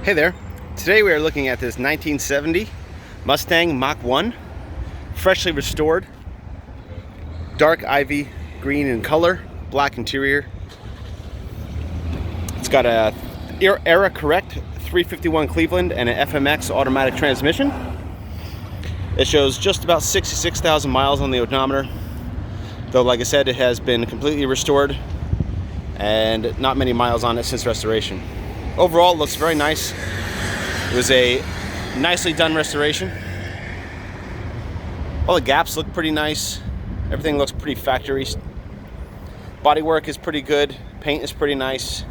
Hey there. Today we are looking at this 1970 Mustang Mach 1, freshly restored, dark ivy green in color, black interior. It's got a era correct 351 Cleveland and an FMX automatic transmission. It shows just about 66,000 miles on the odometer, though like I said, it has been completely restored and not many miles on it since restoration. Overall, it looks very nice. It was a nicely done restoration. All the gaps look pretty nice. Everything looks pretty factory. Bodywork is pretty good. Paint is pretty nice.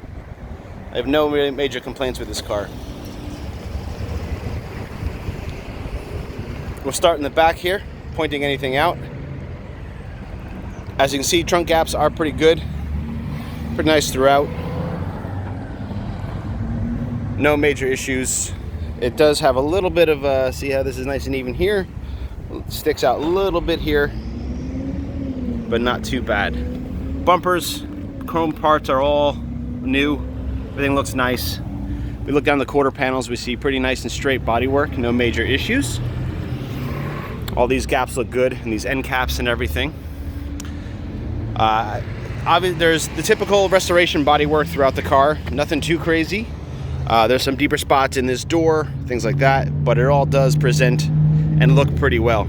I have no really major complaints with this car. We'll start in the back here, pointing anything out. As you can see, trunk gaps are pretty good. Pretty nice throughout. No major issues. It does have a little bit of see how this is nice and even here. It sticks out a little bit here, but not too bad. Bumpers, chrome parts are all new. Everything looks nice. We look down the quarter panels, we see pretty nice and straight bodywork, no major issues. All these gaps look good, and these end caps and everything. Obviously, there's the typical restoration bodywork throughout the car, nothing too crazy. There's some deeper spots in this door, things like that, but it all does present and look pretty well.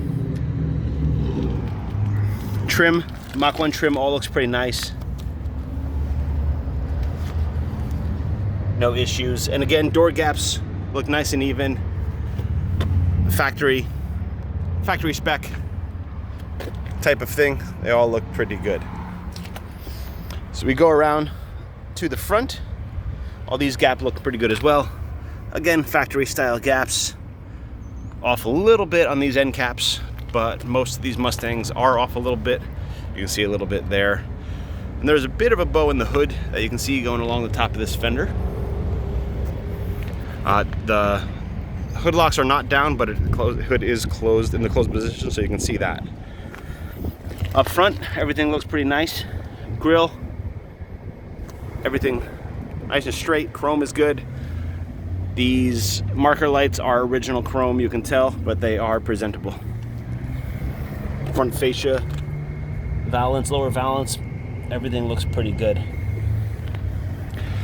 Trim, Mach 1 trim, all looks pretty nice. No issues. And again, door gaps look nice and even. Factory spec type of thing. They all look pretty good. So we go around to the front. All these gaps look pretty good as well. Again, factory style gaps. Off a little bit on these end caps, but most of these Mustangs are off a little bit. You can see a little bit there. And there's a bit of a bow in the hood that you can see going along the top of this fender. The hood locks are not down, but the hood is closed in the closed position, so you can see that. Up front, everything looks pretty nice. Grille, everything nice and straight. Chrome is good. These marker lights are original chrome, you can tell, but they are presentable. Front fascia, valance, lower valance, everything looks pretty good.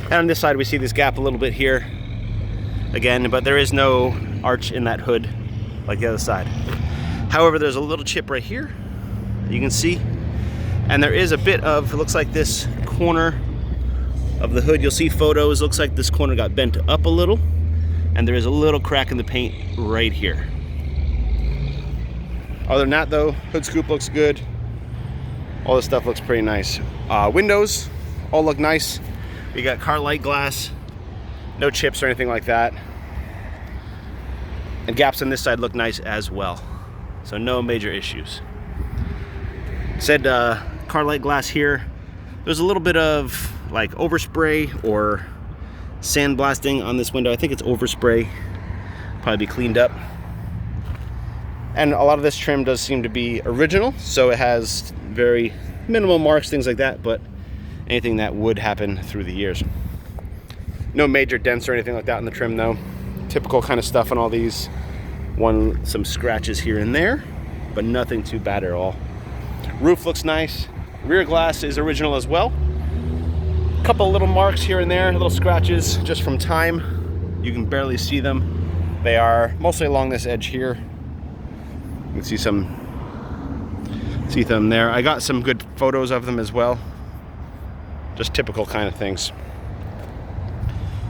And on this side we see this gap a little bit here again, but there is no arch in that hood like the other side. However, there's a little chip right here you can see, and there is a bit of, it looks like this corner of the hood, you'll see photos, looks like this corner got bent up a little, and there is a little crack in the paint right here. Other than that though, hood scoop looks good. All this stuff looks pretty nice. Windows all look nice. We got car light glass, no chips or anything like that. And gaps on this side look nice as well. So no major issues. Said car light glass here. There's a little bit of like overspray or sandblasting on this window. I think it's overspray. Probably be cleaned up. And a lot of this trim does seem to be original, so it has very minimal marks, things like that, but anything that would happen through the years. No major dents or anything like that in the trim though. Typical kind of stuff on all these. Some scratches here and there, but nothing too bad at all. Roof looks nice. Rear glass is original as well. Couple little marks here and there, little scratches just from time. You can barely see them. They are mostly along this edge here. You can see them there. I got some good photos of them as well. Just typical kind of things.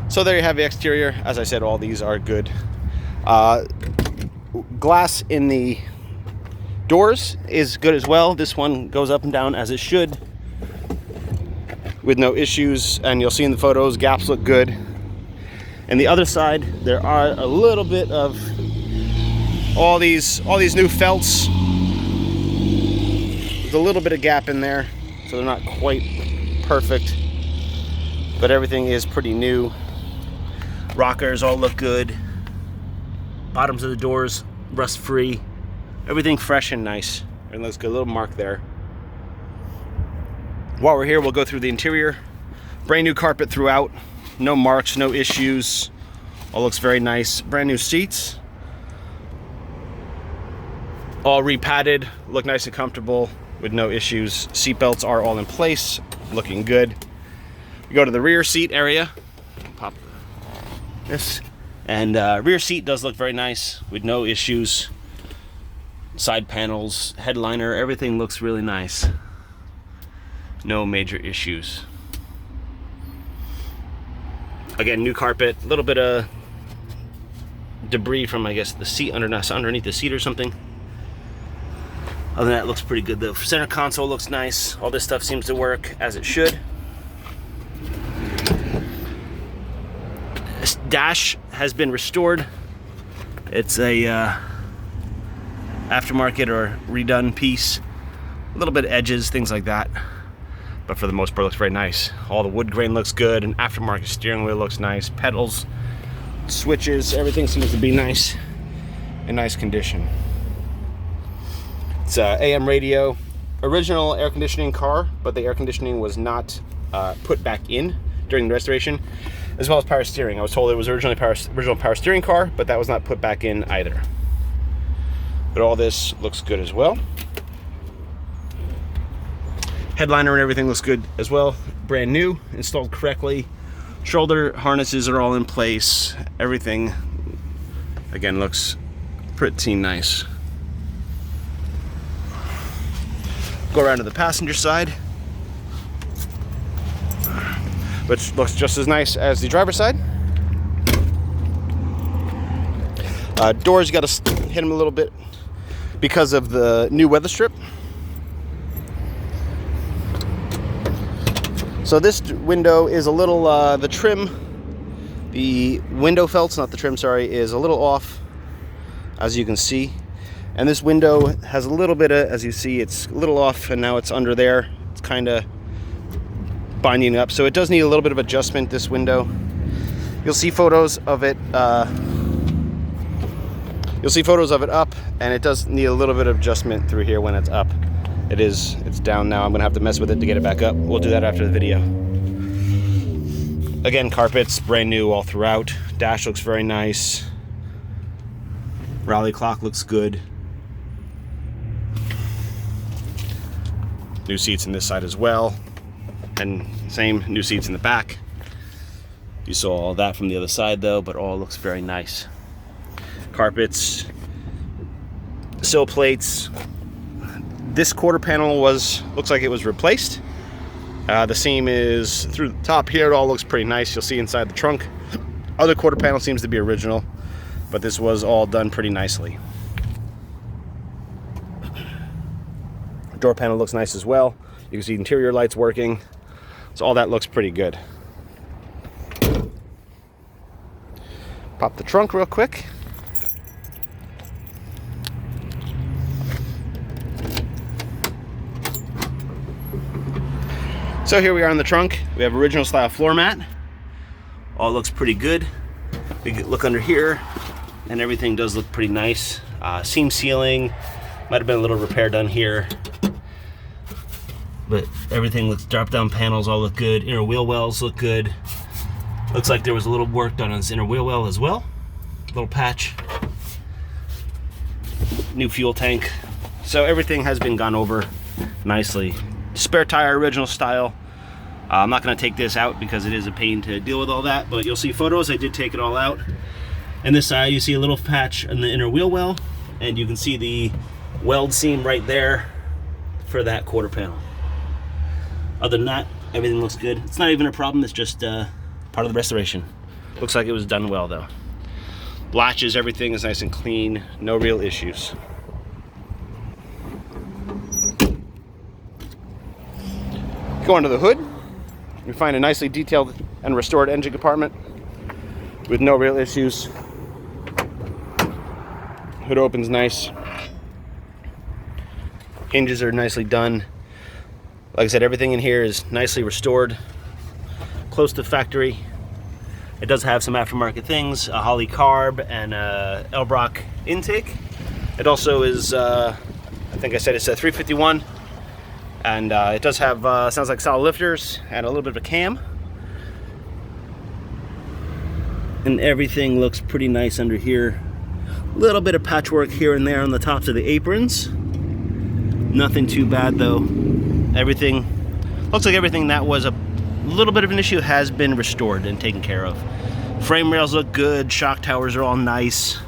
So there you have the exterior. As I said, all these are good. Glass in the doors is good as well. This one goes up and down as it should, with no issues, and you'll see in the photos gaps look good. And the other side, there are a little bit of all these new felts. There's a little bit of gap in there, so they're not quite perfect, but everything is pretty new. Rockers all look good. Bottoms of the doors rust free. Everything fresh and nice. And looks good. A little mark there. While we're here, we'll go through the interior. Brand new carpet throughout. No marks, no issues. All looks very nice. Brand new seats. All repadded, look nice and comfortable with no issues. Seat belts are all in place, looking good. We go to the rear seat area. Pop this. And rear seat does look very nice with no issues. Side panels, headliner, everything looks really nice. No major issues. Again, new carpet, a little bit of debris from, I guess, the seat underneath the seat or something. Other than that, it looks pretty good though. Center console looks nice. All this stuff seems to work as it should. This dash has been restored. It's a aftermarket or redone piece. A little bit of edges, things like that. But for the most part, it looks very nice. All the wood grain looks good. An aftermarket steering wheel looks nice. Pedals, switches, everything seems to be nice, in nice condition. It's AM radio, original air conditioning car, but the air conditioning was not put back in during the restoration, as well as power steering. I was told it was original power steering car, but that was not put back in either. But all this looks good as well. Headliner and everything looks good as well. Brand new, installed correctly. Shoulder harnesses are all in place. Everything, again, looks pretty nice. Go around to the passenger side, which looks just as nice as the driver's side. Doors, you got to hit them a little bit because of the new weather strip. So this window is a little, the trim, the window felts, not the trim, sorry, is a little off, as you can see. And this window has a little bit of, as you see, it's a little off, and now it's under there. It's kind of binding up. So it does need a little bit of adjustment, this window. You'll see photos of it. You'll see photos of it up, and it does need a little bit of adjustment through here when it's up. It's down now. I'm gonna have to mess with it to get it back up. We'll do that after the video. Again, carpets, brand new all throughout. Dash looks very nice. Rally clock looks good. New seats in this side as well. And same new seats in the back. You saw all that from the other side though, but all looks very nice. Carpets, sill plates. This quarter panel looks like it was replaced. The seam is through the top here. It all looks pretty nice. You'll see inside the trunk. Other quarter panel seems to be original, but this was all done pretty nicely. Door panel looks nice as well. You can see interior lights working. So all that looks pretty good. Pop the trunk real quick. So here we are in the trunk. We have original style floor mat. All looks pretty good. We can look under here, and everything does look pretty nice. Seam sealing, might have been a little repair done here, but everything looks, drop down panels all look good. Inner wheel wells look good. Looks like there was a little work done on this inner wheel well as well. Little patch. New fuel tank. So everything has been gone over nicely. Spare tire, original style. I'm not going to take this out because it is a pain to deal with all that, but you'll see photos. I did take it all out. And this side, you see a little patch in the inner wheel well, and you can see the weld seam right there for that quarter panel. Other than that, everything looks good. It's not even a problem. It's just part of the restoration. Looks like it was done well though. Latches, everything is nice and clean. No real issues. Go under the hood, you find a nicely detailed and restored engine compartment with no real issues. Hood opens nice. Hinges are nicely done. Like I said, everything in here is nicely restored, close to factory. It does have some aftermarket things, a Holley carb and a Elbrock intake. It also is, I think I said it's a 351. And it does have, sounds like solid lifters and a little bit of a cam. And everything looks pretty nice under here. A little bit of patchwork here and there on the tops of the aprons. Nothing too bad though. Everything looks like everything that was a little bit of an issue has been restored and taken care of. Frame rails look good, shock towers are all nice.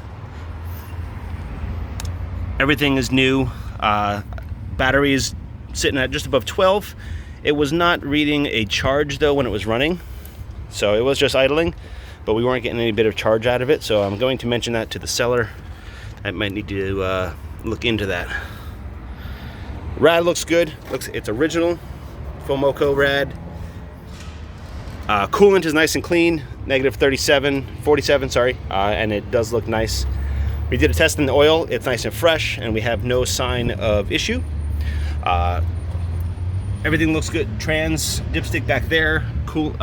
Everything is new. Battery is sitting at just above 12. It was not reading a charge though when it was running, so it was just idling, but we weren't getting any bit of charge out of it, so I'm going to mention that to the seller. I might need to look into that. Rad looks good. It's original Fomoco rad. Coolant is nice and clean, negative 47, sorry, and it does look nice. We did a test in the oil. It's nice and fresh, and we have no sign of issue. Everything looks good. Trans dipstick back there. Cool.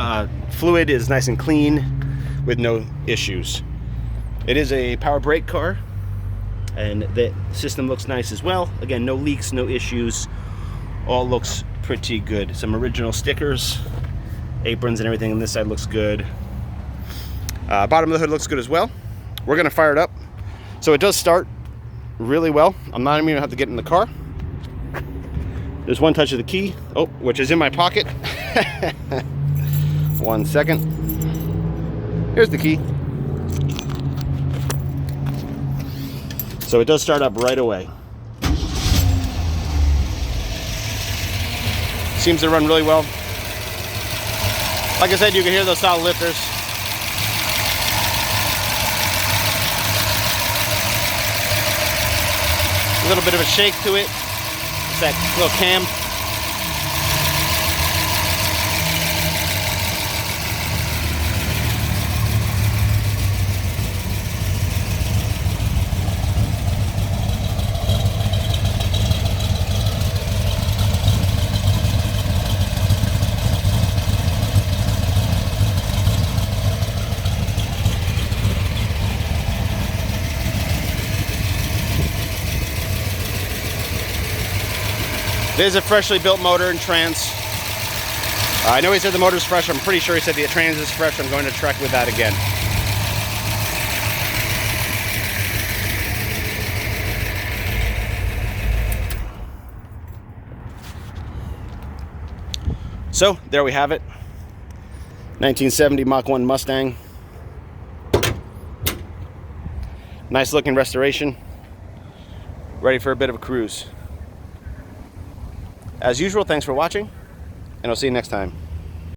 Fluid is nice and clean with no issues. It is a power brake car, and the system looks nice as well. Again, no leaks, no issues. All looks pretty good. Some original stickers, aprons and everything on this side looks good. Bottom of the hood looks good as well. We're gonna fire it up. So it does start really well. I'm not even gonna have to get in the car. There's one touch of the key, which is in my pocket. 1 second. Here's the key. So it does start up right away. Seems to run really well. Like I said, you can hear those solid lifters. A little bit of a shake to it. It's that little cam. This is a freshly built motor and trans. I know he said the motor's fresh. I'm pretty sure he said the trans is fresh. I'm going to check with that again. So there we have it. 1970 Mach 1 Mustang. Nice looking restoration. Ready for a bit of a cruise. As usual, thanks for watching, and I'll see you next time.